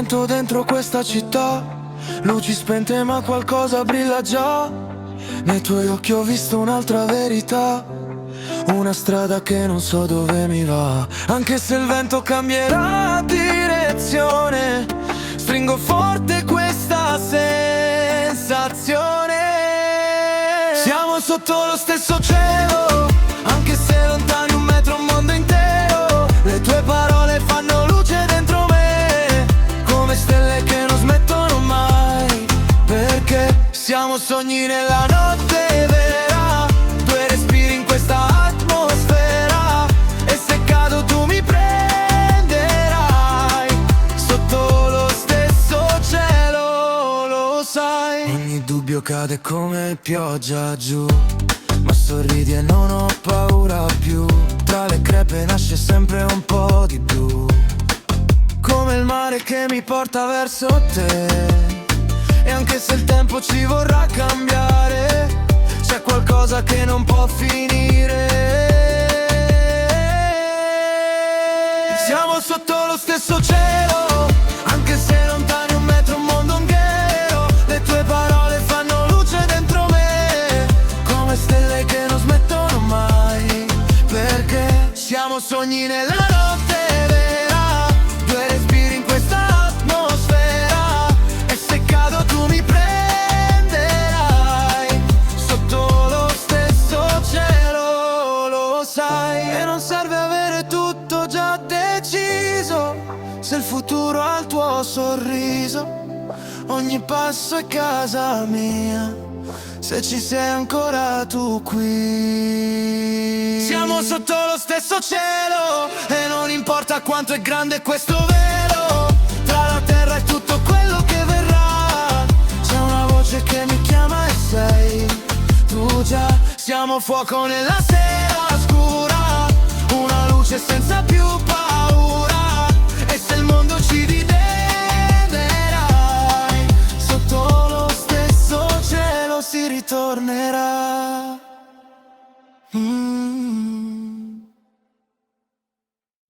vento dentro questa città, luci spente ma qualcosa brilla già. Nei tuoi occhi ho visto un'altra verità, una strada che non so dove mi va. Anche se il vento cambierà direzione, stringo forte questa sensazione. Siamo sotto lo stesso cielo, anche se lontani un metro, un mondo intero. Le tue parole fanno luce dentro me, come stelle che non smettono mai. Perché siamo sogni nella notte vera, due respiri in questa atmosfera. E se cado tu mi prenderai, sotto lo stesso cielo, lo sai. Ogni dubbio cade come pioggia giù, ma sorridi e non ho paura più. Tra le crepe nasce sempre un po' di blu, come il mare che mi porta verso te. E anche se il tempo ci vorrà cambiare, c'è qualcosa che non può finire. Siamo sotto lo stesso cielo, anche se lontani un metro, un mondo intero. Le tue parole fanno luce dentro me, come stelle che non smettono mai. Perché siamo sogni nella notte vera, due respiri in questa atmosfera. E se cado tu mi prenderai, sotto lo stesso cielo, lo sai. E non serve avere tutto già deciso, se il futuro ha il tuo sorriso. Ogni passo è casa mia, se ci sei ancora tu qui. Siamo sotto lo stesso cielo, e non importa quanto è grande questo velo. Tra la terra e tutto quello che verrà, c'è una voce che mi chiama e sei tu già. Siamo fuoco nella sera scura, una luce senza più paura.